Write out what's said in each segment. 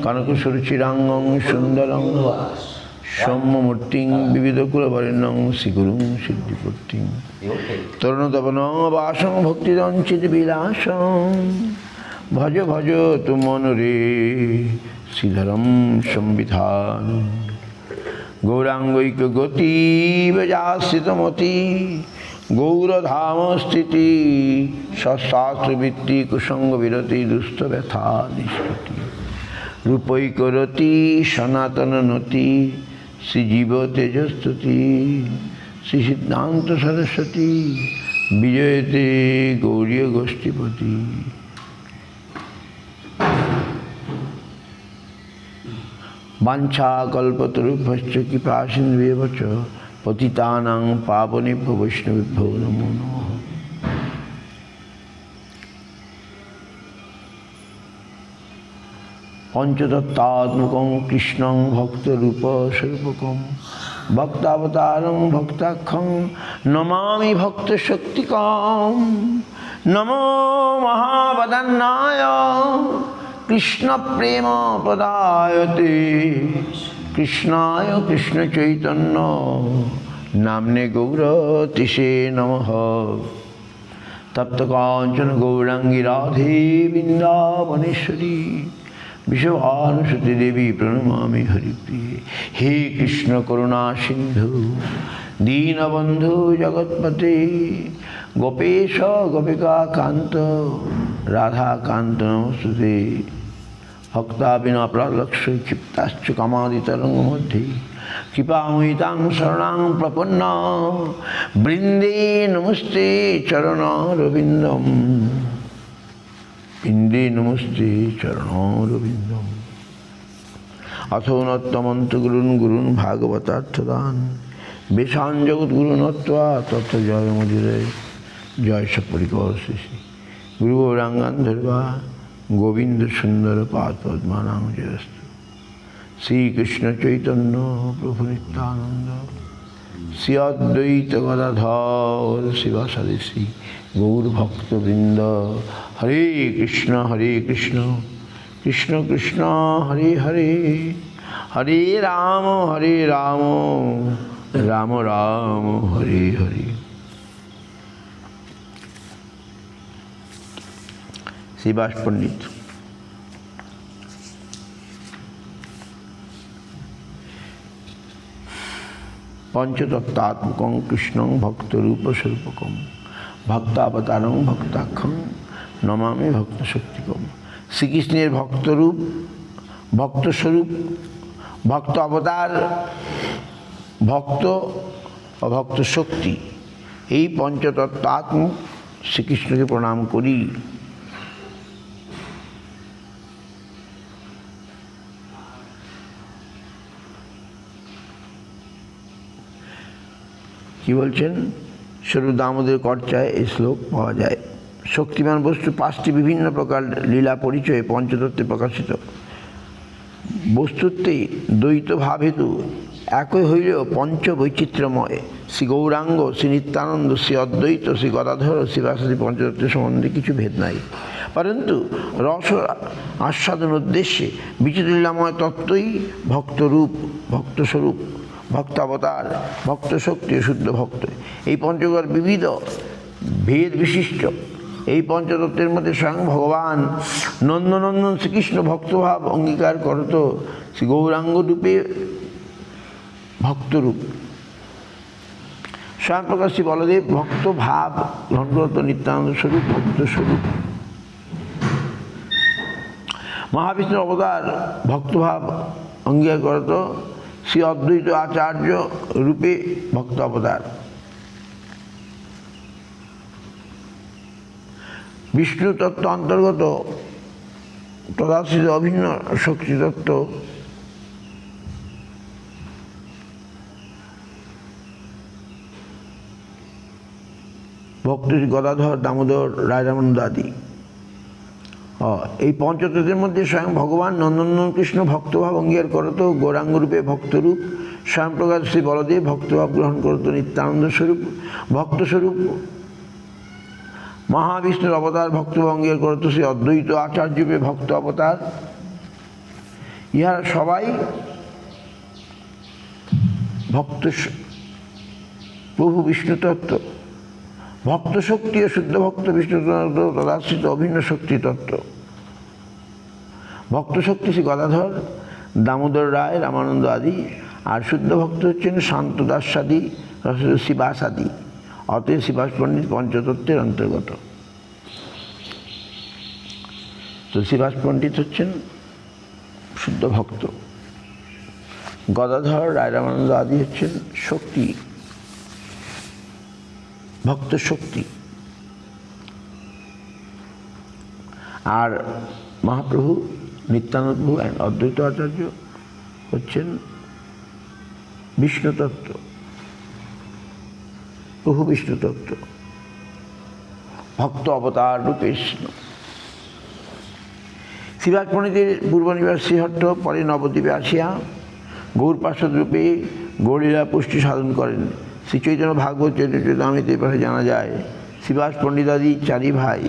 কনকসুরুচিরাঙ্গং সুন্দরং সৌম্যমূর্তিং বিবিধকুলবরেণ্যং শ্রীগুরুং সিদ্ধিপূর্তিং তরুণতপনং বাসং ভক্তিদঞ্চিতবিলাসং ভজ ভজ তু মনরে শ্রীধরম সংবিধান গৌরাঙ্গৈক গতি বেজাশ্রিতমতি গৌরধাম স্থিতি সশাস্ত্রবৃত্তি কুসঙ্গ বিরতি দুস্থ ব্যথা নিষ্কৃতি রূপৈকরতি সনাতন নতি শ্রীজীব তেজস্তুতি শ্রী সিদ্ধান্ত সরস্বতী বিজয়তে গৌরীয় গোষ্ঠীপতি। বাঞ্ছা কল্পতরুভ্যশ্চ কৃপা সিন্ধুভ্যেব চ পতিতানাং পাবনেভ্যো বৈষ্ণবেভ্যো নমো নমঃ। পঞ্চতত্ত্বাত্মকং কৃষ্ণং ভক্তরূপস্বরূপকং ভক্তাবতারং ভক্তাখ্যং নমামি ভক্তশক্তিকং। নমো মহাবদন্নায় কৃষ্ণপ্রেম পদায়তে কৃষ্ণায় কৃষ্ণচৈতন্য নাম্নে গৌরতিষে নমঃ। তপ্তকাঞ্চন গৌরাঙ্গী রাধে বৃন্দাবনেশ্বরী বিশ্বভানুসুতে দেবী প্রণমামি হরিপ্রিয়ে। হে কৃষ্ণ করুণা সিন্ধু দীনবন্ধু জগৎপতে গোপেশ গোপিকা কান্ত রাধা কান্ত নমস্তুতে। ভক্তাবিনা প্রলক্ষ ক্ষিপ্তাশ্চ কামাদিতরঙ্গ মধ্যে কৃপাময়িতাং শরণাং প্রপন্না বৃন্দে নমস্তে চরণারবিন্দম বৃন্দে নমস্তে চরণারবিন্দম। অথো নত্তমন্ত গুরুন গুরুন ভাগবতার্থদান বেশান জগৎগুরু নত্বা তত্ত্ব জয় মধুরে জয় সপরিকর শ্রী গুরু গৌরাঙ্গান ধর্বা গোবিন্দ সুন্দর পাদ পদ্মানাং জয়স্তু। শ্রীকৃষ্ণ চৈতন্য প্রভু নিত্যানন্দ শ্রী অদ্বৈত গদাধর শিবাসাদি শ্রী গৌর ভক্তবৃন্দ। হরে কৃষ্ণ কৃষ্ণ কৃষ্ণ হরে হরে হরে রাম রাম রাম হরে হরে। শ্রীবাস পণ্ডিত পঞ্চতত্ত্বাত্মকং কৃষ্ণং ভক্তরূপস্বরূপকং ভক্তাবতারং ভক্তাখ্যং নমামি ভক্তশক্তিকং। শ্রীকৃষ্ণের ভক্তরূপ, ভক্তস্বরূপ, ভক্ত অবতার, ভক্ত ও ভক্ত শক্তি, এই পঞ্চতত্ত্বাত্মক শ্রীকৃষ্ণকে প্রণাম করি। কি বলছেন? স্বরূপ দামোদর কর্চায় এই শ্লোক পাওয়া যায়। শক্তিমান বস্তু পাঁচটি বিভিন্ন প্রকার লীলা পরিচয়ে পঞ্চতত্ত্বে প্রকাশিত। বস্তুতেই দ্বৈত ভাব হেতু একই হইলেও পঞ্চ বৈচিত্র্যময়। শ্রী গৌরাঙ্গ, শ্রী নিত্যানন্দ, শ্রী অদ্বৈত, শ্রী গদাধর, শ্রীবাসাদি পঞ্চতত্ত্বের সম্বন্ধে কিছু ভেদ নাই। পরন্তু রস আস্বাদন উদ্দেশ্যে বিচিত্র লীলাময় তত্ত্বই ভক্তরূপ, ভক্তস্বরূপ, ভক্তাবতার, ভক্ত শক্তি, শুদ্ধ ভক্ত, এই পঞ্চগড় বিবিধ ভেদ বিশিষ্ট। এই পঞ্চতত্ত্বের মধ্যে স্বয়ং ভগবান নন্দনন্দন শ্রীকৃষ্ণ ভক্তভাব অঙ্গীকার করত। শ্রী গৌরাঙ্গ রূপে ভক্তরূপ, স্বয়ং প্রকাশ শ্রী বলদেব ভক্ত ভাব গ্রহণ করত, নিত্যানন্দ স্বরূপ ভক্তস্বরূপ। মহাবিষ্ণুর অবতার ভক্তভাব অঙ্গীকার করত, শ্রী অদ্বৈত আচার্য রূপে ভক্ত অবতার। বিষ্ণু তত্ত্ব অন্তর্গত তদাশ্রিত অভিন্ন শক্তি তত্ত্ব ভক্তি গদাধর, দামোদর, রায়রামানন্দ আদি। এই পঞ্চতত্ত্বের মধ্যে স্বয়ং ভগবান নন্দনন্দন কৃষ্ণ ভক্তভাব অঙ্গীকার করত, গৌরাঙ্গ রূপে ভক্তরূপ। স্বয়ং প্রকাশ শ্রী বলদেব ভক্তভাব গ্রহণ করত, নিত্যানন্দ স্বরূপ ভক্তস্বরূপ। মহাবিষ্ণুর অবতার ভক্তভাব অঙ্গীকার করত, শ্রী অদ্বৈত আচার্য রূপে ভক্ত অবতার। ইহারা সবাই ভক্ত প্রভু বিষ্ণু তত্ত্ব, ভক্ত শক্তি ও শুদ্ধ ভক্ত বিষ্ণু তত্ত্ব তদাশ্রিত অভিন্ন শক্তি তত্ত্ব। ভক্ত শক্তি শ্রী গদাধর, দামোদর রায়, রামানন্দ আদি, আর শুদ্ধ ভক্ত হচ্ছেন শান্ত দাসাদি, শিবাস আদি। অতএব শিবাস পণ্ডিত পঞ্চতত্ত্বের অন্তর্গত। তো শিবাস পণ্ডিত হচ্ছেন শুদ্ধ ভক্ত, গদাধর রায় রামানন্দ আদি হচ্ছেন শক্তি, ভক্ত শক্তি। আর মহাপ্রভু নিত্যানন্দ প্রভু অদ্বৈত আচার্য হচ্ছেন বিষ্ণু তত্ত্ব, প্রভু বিষ্ণু তত্ত্ব, ভক্ত অবতার রূপে বিষ্ণু। শিবাস পণ্ডিতের পূর্বনিবাস শ্রীহট্ট, পরে নবদ্বীপে আসিয়া গৌরপার্ষদ রূপে গৌরলীলা পুষ্টি সাধন করেন। শ্রী চৈতন্য ভাগবত চরিতামৃতের পাশে জানা যায় শিবাস পণ্ডিতাদি চারি ভাই,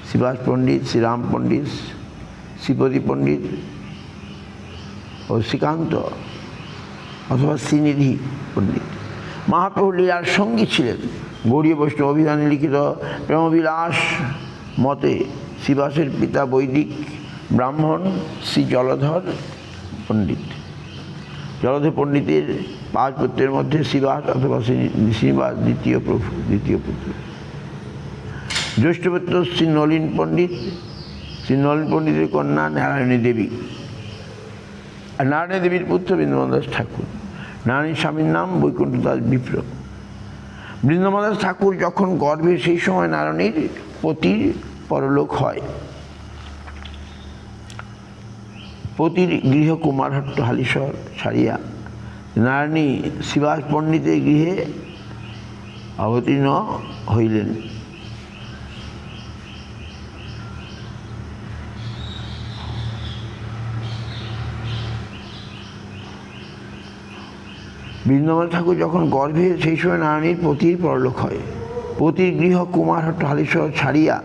শিবাস পণ্ডিত, শ্রীরাম পণ্ডিত, শ্রীপতি পণ্ডিত ও শ্রীকান্ত অথবা শ্রীনিধি পণ্ডিত মহাপ্রভু লীলার সঙ্গী ছিলেন। গৌড়ীয় বৈষ্ণব অভিধানে লিখিত প্রেমবিলাস মতে শিবাসের পিতা বৈদিক ব্রাহ্মণ শ্রী জলধর পণ্ডিত। জলধর পণ্ডিতের 5 পুত্রের মধ্যে শিবাস অথবা শ্রীনিবাস দ্বিতীয় পুত্র। জ্যেষ্ঠ পুত্র শ্রী নলিন পণ্ডিত, শ্রী নলিন পণ্ডিতের কন্যা নারায়ণী দেবী, আর নারায়ণী দেবীর পুত্র বৃন্দাবন দাস ঠাকুর। নারায়ণীর স্বামীর নাম বৈকুণ্ঠ দাস বিপ্র। বৃন্দাবন দাস ঠাকুর যখন গর্ভে, সেই সময় নারায়ণীর পতির পরলোক হয়। পতির গৃহ কুমারহট্ট হালিশহর ছাড়িয়া নারায়ণী শিবাস পণ্ডিতের গৃহে অবতীর্ণ হইলেন। বৃন্দাবন ঠাকুর যখন গর্ভে, সেই সময় নারায়ণীর পতির পরলোক হয়। পতির গৃহ কুমারহট্ট হালিশহর ছাড়িয়া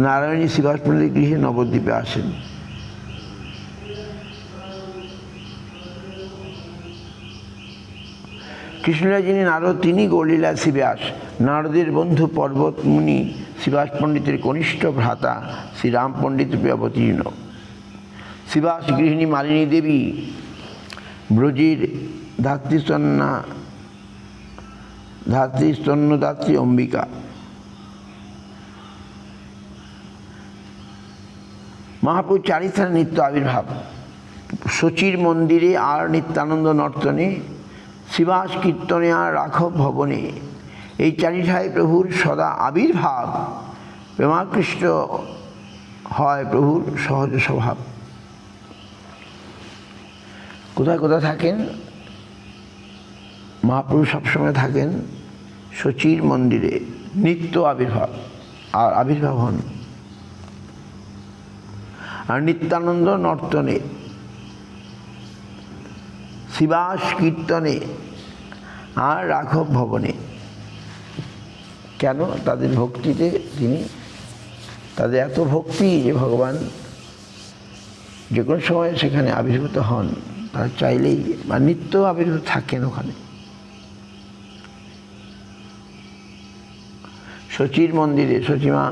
নারায়ণী শিবাস পণ্ডিতের গৃহে নবদ্বীপে আসেন। কৃষ্ণলীলা যিনি নারদ, তিনি গৌরলীলা শিবাস। নারদের বন্ধু পর্বত মুনি শিবাস পণ্ডিতের কনিষ্ঠ ভ্রাতা শ্রীরাম পণ্ডিত রূপে অবতীর্ণ। শিবাস গৃহিণী মালিনী দেবী, ব্রজের ধাত্রী অম্বিকা। মহাপ্রভু 4 স্থানে নিত্য আবির্ভাব: শচীর মন্দিরে আর নিত্যানন্দ নর্তনে, শিবাস কীর্তনে আর রাঘব ভবনে। এই 4 ঠায় প্রভুর সদা আবির্ভাব। প্রেমাকৃষ্ট হয় প্রভুর সহজ স্বভাব। কোথায় কোথায় থাকেন? মহাপ্রভু সবসময় থাকেন শচীর মন্দিরে, নিত্য আবির্ভাব আর আবির্ভাব হন। আর নিত্যানন্দ নর্তনে, শিবাস কীর্তনে আর রাঘব ভবনে। কেন? তাদের ভক্তিতে তাদের এত ভক্তি যে ভগবান যে কোনো সময় সেখানে আবির্ভূত হন। তারা চাইলেই বা নিত্য আবির্ভূত থাকেন ওখানে। শচীর মন্দিরে শচীমা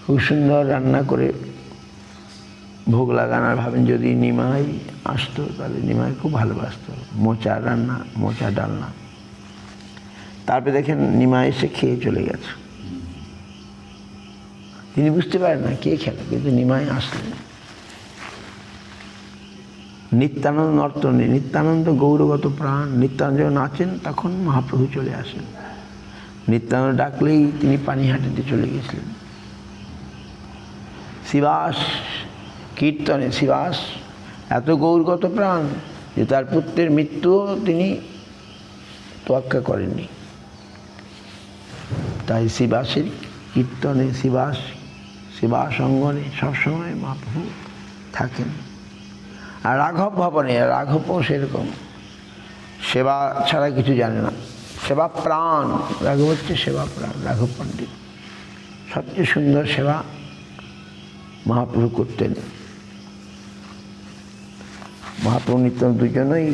খুব সুন্দর রান্না করে ভোগ লাগান। আর ভাবেন যদি নিমাই আসতো তাহলে নিমাই খুব ভালোবাসতো মোচার রান্না, মোচা ডালনা। তারপরে দেখেন নিমাই এসে খেয়ে চলে গেছে। তিনি বুঝতে পারেন না কে খেল, কিন্তু নিমাই আসলেন। নিত্যানন্দ নর্তনে, নিত্যানন্দ গৌরগত প্রাণ। নিত্যানন্দ যখন নাচেন তখন মহাপ্রভু চলে আসেন। নিত্যানন্দ ডাকলেই তিনি পানিহাটিতে চলে গেছিলেন। শিবাস কীর্তনে, শিবাস এত গৌরগত প্রাণ যে তার পুত্রের মৃত্যুও তিনি তোয়াক্কা করেননি। তাই শিবাসের কীর্তনে, শিবাস অঙ্গনে সবসময় মহাপ্রভু থাকেন। আর রাঘব ভবনে, রাঘবও সেরকম, সেবা ছাড়া কিছু জানে না। সেবা প্রাণ, রাঘব হচ্ছে সেবা প্রাণ। রাঘব পণ্ডিত সবচেয়ে সুন্দর সেবা মহাপ্রভু করতেন। মহাপ্রভু নিত্যানন্দ দুজনেই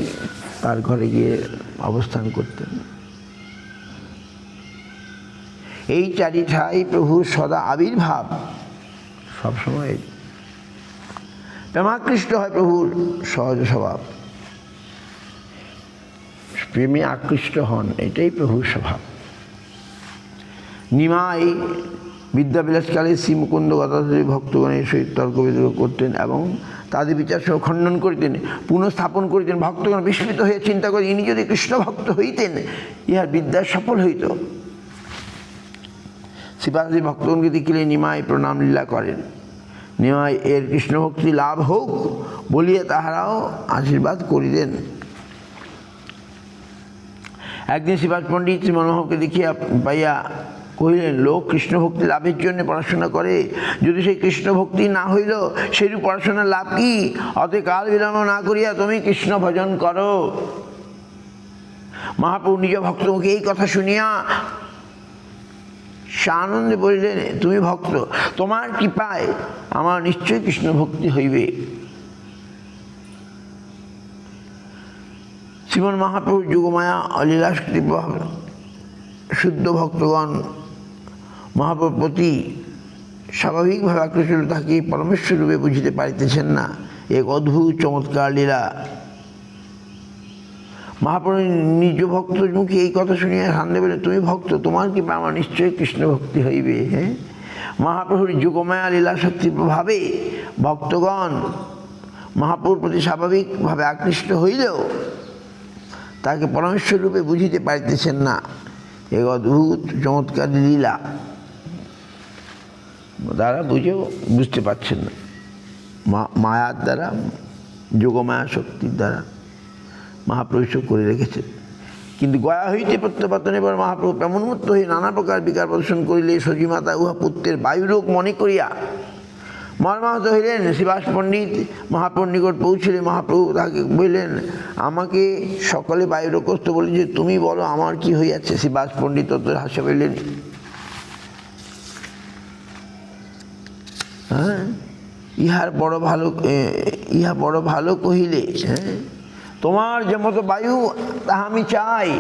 তার ঘরে গিয়ে অবস্থান করতেন। এই চারি ঠাই প্রভুর সদা আবির্ভাব, সবসময় প্রেমাকৃষ্ট হয় প্রভুর সহজ স্বভাব, প্রেমে আকৃষ্ট হন, এটাই প্রভুর স্বভাব। নিমাই বিদ্যাবিলাসকালে শ্রী মুকুন্দ গদাধরী ভক্তগণের সহিত তর্ক বিতর্ক করতেন এবং তাদের বিচার সহ খণ্ডন করিতেন, পুনঃস্থাপন করিতেন। ভক্তগণ বিস্মিত হয়ে চিন্তা করে, ইনি যদি কৃষ্ণ ভক্ত হইতেন, ইহার বিদ্যা সফল হইত। শ্রীবাসী ভক্তগণকে দেখিলে নিমাই প্রণাম লীলা করেন। নিমাই এর কৃষ্ণভক্তি লাভ হোক বলিয়া তাহারাও আশীর্বাদ করিতেন। একদিন শ্রীবাস পণ্ডিত শ্রী মনোহরকে দেখিয়া পাইয়া কহিলেন, লোক কৃষ্ণভক্তি লাভের জন্য পড়াশোনা করে, যদি সেই কৃষ্ণভক্তি না হইল সেরূপ পড়াশোনার লাভ কি? অতএব কাল বিলম্ব না করিয়া তুমি কৃষ্ণ ভজন করো। মহাপ্রভু নিজ ভক্তমুখে এই কথা শুনিয়া সে আনন্দে বলিলেন, তুমি ভক্ত, তোমার কৃপায় আমার নিশ্চয়ই কৃষ্ণ ভক্তি হইবে। শ্রীমন মহাপ্রভু যোগমায়া অলীলাশক্তি শুদ্ধ ভক্তগণ মহাপ্রভুর প্রতি স্বাভাবিকভাবে আকৃষ্ট তাকে পরমেশ্বর রূপে বুঝিতে পারিতেছেন না। এক অদ্ভুত চমৎকার লীলা। মহাপ্রভু নিজ ভক্ত মুখে এই কথা শুনিয়া সামনে বলে, তুমি ভক্ত, তোমার কৃপা আমার নিশ্চয়ই কৃষ্ণ ভক্তি হইবে। হ্যাঁ, মহাপ্রভুর যোগমায়া লীলাশক্তির প্রভাবে ভক্তগণ মহাপ্রভুর প্রতি স্বাভাবিকভাবে আকৃষ্ট হইলেও তাকে পরমেশ্বর রূপে বুঝিতে পারিতেছেন না। এক অদ্ভুত চমৎকার লীলা দ্বারা বুঝতে পারছেন না, মায়ার দ্বারা, যোগমায়া শক্তির দ্বারা মহাপ্রভু করে রেখেছেন। কিন্তু গয়া হইতে প্রত্যাবর্তন এবার মহাপ্রভু প্রেমোন্মত্ত হয়ে নানা প্রকার বিকার প্রদর্শন করিলে সজীমাতা উহা পুত্রের বায়ুরোগ মনে করিয়া মর্মাহত হইলেন। শ্রীবাস পণ্ডিত মহাপ্রভুর নিকট পৌঁছলে মহাপ্রভু তাকে বললেন, আমাকে সকলে বায়ুরোগগ্রস্ত বলি যে তুমি বলো আমার কি হইয়াছে? শ্রীবাস পণ্ডিত তত হাসে বললেন, হ্যাঁ, ইহা বড় ভালো কহিলে। হ্যাঁ, তোমার যে মতো বায়ু তাহা আমি চাই।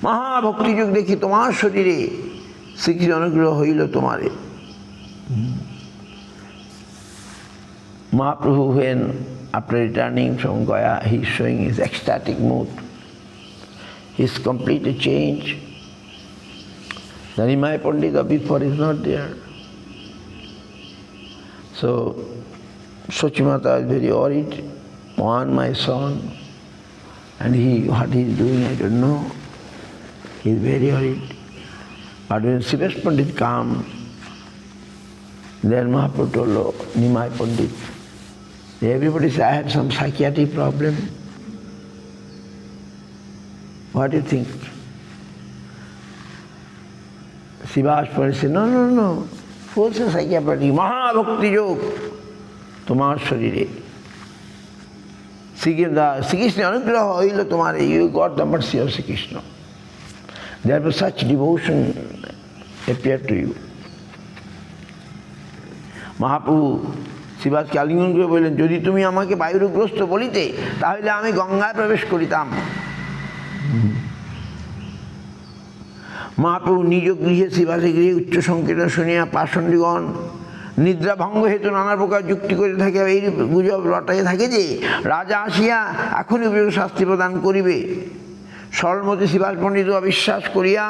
মহাভক্তিযোগ দেখি তোমার শরীরে শ্রীকৃষ্ণ অনুগ্রহ হইল তোমারে। Mahaprabhu, when after returning from Gaya, he is showing his ecstatic mood, his complete change. The Nimai Pandita before is not there. So Sochimata is very worried. Mohan, my son, and what he is doing, I don't know. He is very worried. But when Srivas Pandit comes, then Mahaprabhu told Nimai Pandit, everybody says, I have some psychiatric problem. What do you think? Srivas Pandit said, no. What's a psychiatric? Mahabhakti Yog. Tomar Sharire. Sri Krishna Anugraha hoilo tomare, you got the mercy of Sri Krishna. Therefore such devotion appeared to you. Mahaprabhu শ্রীবাসকে আলিঙ্গন করে বললেন, যদি তুমি আমাকে বায়ুরোগগ্রস্ত বলিতে তাহলে আমি গঙ্গায় প্রবেশ করিতাম। মহাপ্রভু নিজ গৃহে শ্রীবাসের গৃহে উচ্চ সংকীর্তন শুনিয়া পাষণ্ডীগণ নিদ্রা ভঙ্গ হেতু নানা প্রকার যুক্তি করে থাকে। এই গুজব রটাইয়া থাকে যে রাজা আসিয়া এখনই উপযুক্ত শাস্তি প্রদান করিবে। সরলমতি শ্রীবাস পণ্ডিত অবিশ্বাস করিয়া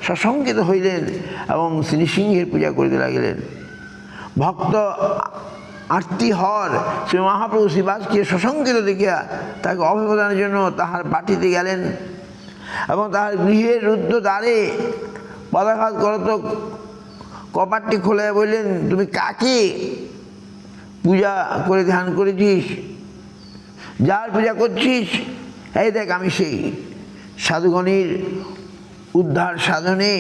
সশঙ্কিত হইলেন এবং শ্রীনৃসিংহের পূজা করিতে লাগিলেন। ভক্ত আর্তিহর শ্রী মহাপ্রভু শ্রীবাসকে সশঙ্কিত দেখিয়া তাকে অভয় প্রদানের জন্য তাহার বাটিতে গেলেন এবং তাহার গৃহের রুদ্ধ দ্বারে পদাঘাত করত কপাটটি খোলে বললেন, তুমি কাকে পূজা করে ধ্যান করেছিস? যার পূজা করছিস, এই দেখ আমি সেই সাধুগণের উদ্ধার সাধনে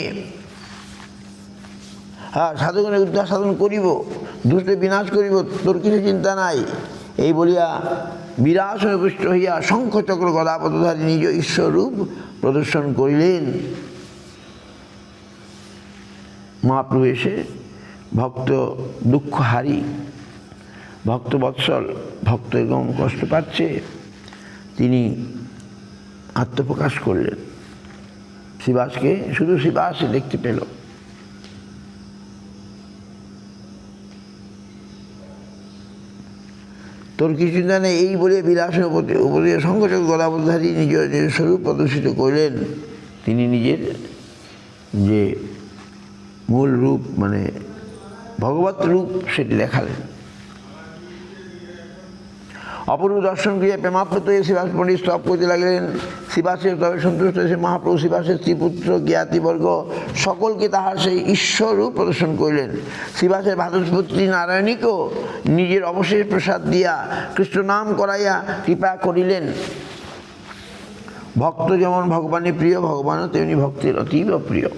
সাধুগণের উদ্ধার সাধন করিব, দুষ্টে বিনাশ করিব, তোর কিছু চিন্তা নাই। এই বলিয়া বিরাসনে পুষ্ট হইয়া শঙ্খচক্র গদাপদধারী নিজ ঈশ্বররূপ প্রদর্শন করিলেন। মহাপ্রভু এসে ভক্ত দুঃখহারী ভক্তবৎসল, ভক্ত এরকম কষ্ট পাচ্ছে, তিনি আত্মপ্রকাশ করলেন। শ্রীবাসকে শুধু শ্রীবাসই দেখতে পেল। তোর কিছু চিন্তা নেই, এই বলে বিলাসের উপরে শঙ্খচক্র গদাবধারী নিজের স্বরূপ প্রদর্শিত করলেন। তিনি নিজের যে মূল রূপ মানে ভগবত রূপ সেটি দেখালেন। অপূর্ব দর্শন ক্রিয়া প্রেমাপ্লুত হয়ে শ্রীবাস পণ্ডিত স্তব করতে লাগলেন। শ্রীবাসের তবে সন্তুষ্ট হয়েছে মহাপ্রভু শ্রীবাসের স্ত্রীপুত্র জ্ঞাতিবর্গ সকলকে তাহার সেই ঈশ্বররূপ প্রদর্শন করিলেন। শ্রীবাসের ভাতস্পতি নারায়ণীকেও নিজের অবশেষ প্রসাদ দিয়া কৃষ্ণ নাম করাইয়া কৃপা করিলেন। ভক্ত যেমন ভগবানের প্রিয়, ভগবানও তেমনি ভক্তের অতীব প্রিয়।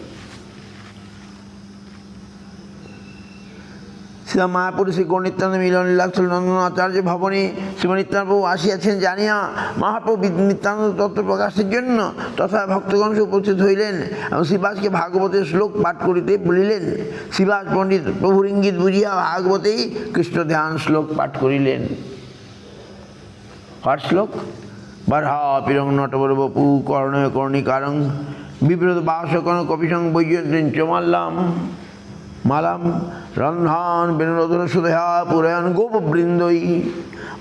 শ্রীরাম মায়াপুর শ্রী গৌরনিত্যানন্দ মিলন লীলাস্থল নন্দন আচার্য ভবনে শ্রীমনিত্যানন্দ প্রভু আসিয়াছেন জানিয়া মহাপ্রভু নিত্যানন্দ তত্ত্ব প্রকাশের জন্য তথা ভক্তগণ উপস্থিত হইলেন এবং শ্রীবাসকে ভাগবতের শ্লোক পাঠ করিতে বলিলেন। শ্রীবাস পণ্ডিত প্রভুর ইঙ্গিত বুঝিয়া ভাগবতেই কৃষ্ণ ধ্যান শ্লোক পাঠ করিলেন। হর শ্লোক? বারহা পিরং নটবর বপু কর্ণয় কর্ণিকারং বিব্রত বাসকন কপিসং বৈজয়ন্তীন চমাল্লাম মালাম রন্ধান বেনুরোধন সুদেহা পুরায়ণ গোপবৃন্দই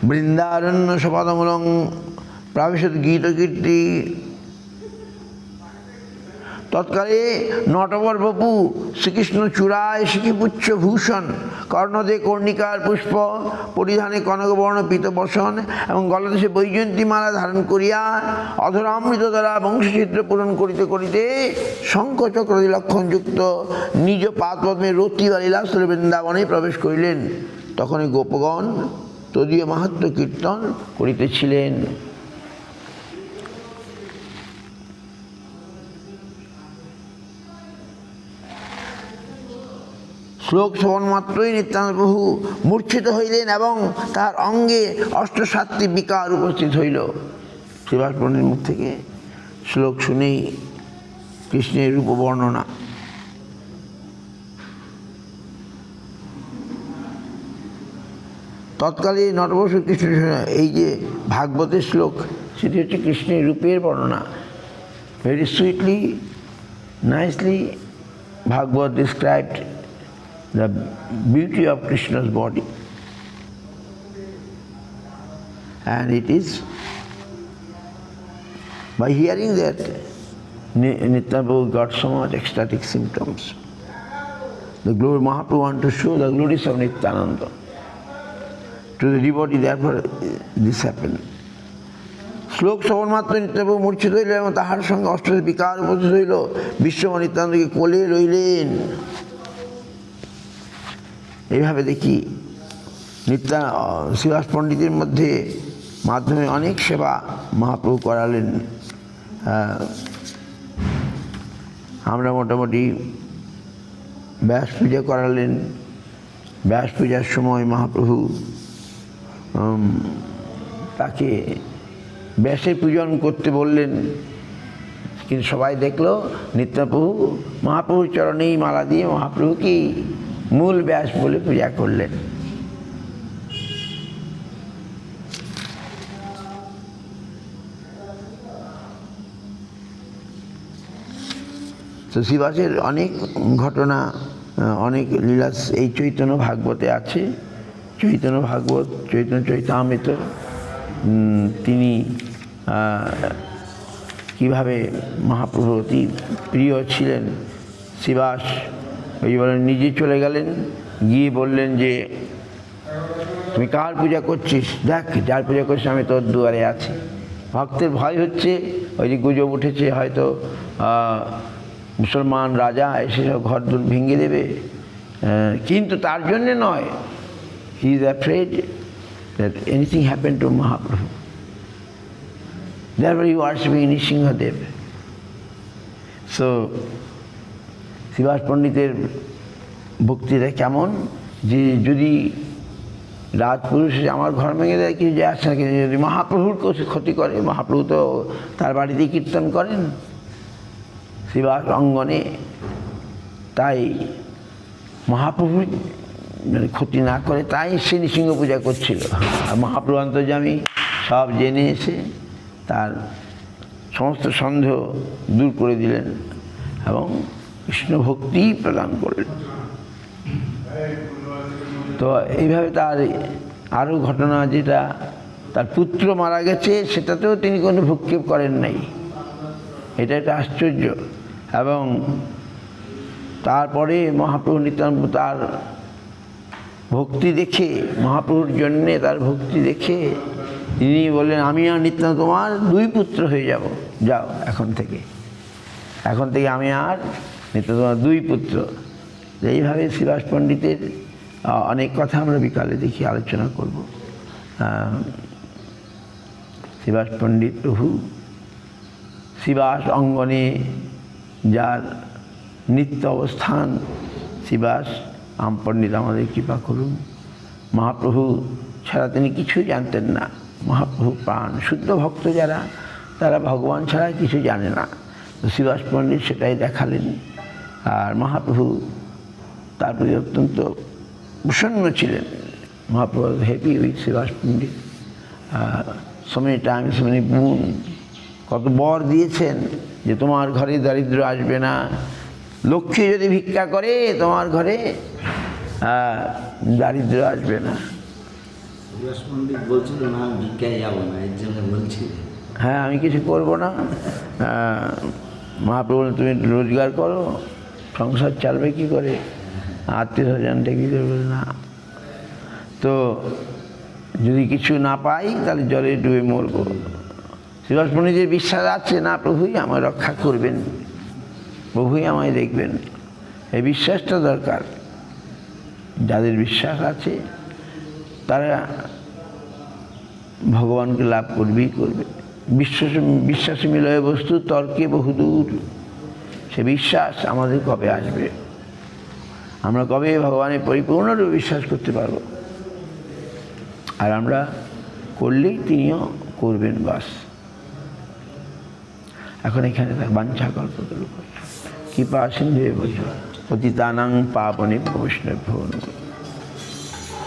বৃন্দারণ্য সপাদমূলং প্রাবিশদ গীতকীর্তি। তৎকালে নটবর বপু শ্রীকৃষ্ণ চূড়ায় শিখিপুচ্ছ ভূষণ, কর্ণদে কর্ণিকার পুষ্প, পরিধানে কনকবর্ণ পীতবসন এবং গলদেশে বৈজয়ন্তী মালা ধারণ করিয়া অধরামৃত দ্বারা বংশচিত্র পূরণ করিতে করিতে শঙ্খচক্র লক্ষণযুক্ত নিজ পাদপদ্মে রতি বা লীলাস্থলে বৃন্দাবনে প্রবেশ করিলেন। তখন গোপগণ তদীয় মাহাত্ম্য কীর্তন করিতেছিলেন। শ্লোক শ্রবণ মাত্রই নিত্যানন্দ প্রভু মূর্ছিত হইলেন এবং তার অঙ্গে ৮৭টি বিকার উপস্থিত হইল। শ্রীবাস পণ্ডিতের মুখ থেকে শ্লোক শুনেই কৃষ্ণের রূপ বর্ণনা। তৎকালে নটবর কৃষ্ণ, এই যে ভাগবতের শ্লোক সেটি হচ্ছে কৃষ্ণের রূপের বর্ণনা। Very sweetly, nicely Bhagavat described the beauty of Krishna's body, and it is by hearing that Nityananda got so much ecstatic symptoms. The glory Mahaprabhu wanted to show the glories of Nityananda to the devotee, therefore this happened. শ্লোক শ্রবণ মাত্র নিত্যানন্দ মূর্ছিত হইল এবং তাহার সঙ্গে ৮৮ বিকার উপস্থিত হইল। বিশ্বম নিত্যানন্দকে কোলে লইলেন। এইভাবে দেখি শ্রীবাস পণ্ডিতের মধ্যে মাধ্যমে অনেক সেবা মহাপ্রভু করালেন। আমরা মোটামুটি ব্যাস পূজা করালেন। ব্যাস পূজার সময় মহাপ্রভু তাকে ব্যাসের পূজন করতে বললেন, কিন্তু সবাই দেখলো নিত্যাপ্রভু মহাপ্রভুর চরণেই মালা দিয়ে মহাপ্রভুকে মূল ব্যাস বলে পূজা করলেন। তো শ্রীবাসের অনেক ঘটনা, অনেক লীলা এই চৈতন্য ভাগবতে আছে। চৈতন্য ভাগবত, চৈতন্য চৈতামৃত, তিনি কীভাবে মহাপ্রভুর অতি প্রিয় ছিলেন। শ্রীবাস ওই বলেন নিজে চলে গেলেন, গিয়ে বললেন যে তুমি কার পূজা করছিস, দেখ যার পূজা করছিস আমি তোর দুয়ারে আছি। ভক্তের ভয় হচ্ছে, ওই যে গুজব উঠেছে হয়তো মুসলমান রাজা এসে সব ঘর দূর ভেঙে দেবে, কিন্তু তার জন্যে নয়। He is afraid that anything happen to Mahaprabhu, therefore he worshipping Nrisinghadev. So Shrivas পণ্ডিতের ভক্তিটা কেমন, যে যদি রাজপুরুষ আমার ঘর ভেঙে দেয় কিছু যায় আসে না, কিন্তু যদি মহাপ্রভুর ক্ষতি করে, মহাপ্রভু তো তার বাড়িতেই কীর্তন করেন শ্রীবাস অঙ্গনে। তাই মহাপ্রভুর মানে ক্ষতি না করে, তাই সে নৃসিংহ পূজা করছিল। আর মহাপ্রভু অন্তর্যামী সব জেনে এসে তার সমস্ত সন্দেহ দূর করে দিলেন এবং কৃষ্ণ ভক্তি প্রদান করলেন। তো এইভাবে তার আরও ঘটনা, যেটা তার পুত্র মারা গেছে সেটাতেও তিনি কোনো ভ্রুক্ষেপ করেন নাই, এটা একটা আশ্চর্য। এবং তারপরে মহাপ্রভু নিত্যানন্দ তার ভক্তি দেখে, মহাপ্রভুর জন্যে তার ভক্তি দেখে তিনি বললেন, আমি আর নিত্যানন্দ তোমার 2 পুত্র হয়ে যাব, যাও এখন থেকে আমি আর নিত্যানন্দ তোমার 2 পুত্র। এইভাবে শ্রীবাস পণ্ডিতের অনেক কথা আমরা বিকালে দেখি আলোচনা করব। শ্রীবাস পণ্ডিত প্রভু শ্রীবাস অঙ্গনে যার নিত্য অবস্থান, শ্রীবাস আম পণ্ডিত আমাদের কৃপা করুন। মহাপ্রভু ছাড়া তিনি কিছুই জানতেন না। মহাপ্রভু প্রাণ শুদ্ধ ভক্ত যারা, তারা ভগবান ছাড়া কিছু জানে না। তো শ্রীবাস পণ্ডিত সেটাই দেখালেন। আর মহাপ্রভু তার প্রতি অত্যন্ত প্রসন্ন ছিলেন। Mahaprabhu happy with Shrivas Pandit. so many times, so many boon, কত বর দিয়েছেন যে তোমার ঘরে দারিদ্র আসবে না, লক্ষ্মী যদি ভিক্ষা করে তোমার ঘরে দারিদ্র আসবে না। হ্যাঁ, আমি কিছু করব না। মহাপ্রভু তুমি রোজগার করো, সংসার চালবে কি করে, আত্মীয় স্বজনটা কী করবে না। তো যদি কিছু না পাই তাহলে জলে ডুবে মরবো। শ্রীবাস পণ্ডিতের বিশ্বাস আছে, না প্রভুই আমায় রক্ষা করবেন, প্রভুই আমায় দেখবেন। এই বিশ্বাসটা দরকার। যাদের বিশ্বাস আছে তারা ভগবানকে লাভ করবেই করবে। বিশ্বাসে মিলয় বস্তু তর্কে বহুদূর। সে বিশ্বাস আমাদের কবে আসবে? আমরা কবে ভগবানের পরিপূর্ণরূপে বিশ্বাস করতে পারবো? আর আমরা করলেই তিনিও করবেন, বাস। এখন এখানে বাঞ্ছা কল্পতরু কৃপা সিন্ধু পতিতানাং পাবনেভ্যো বৈষ্ণবেভ্যো নমঃ।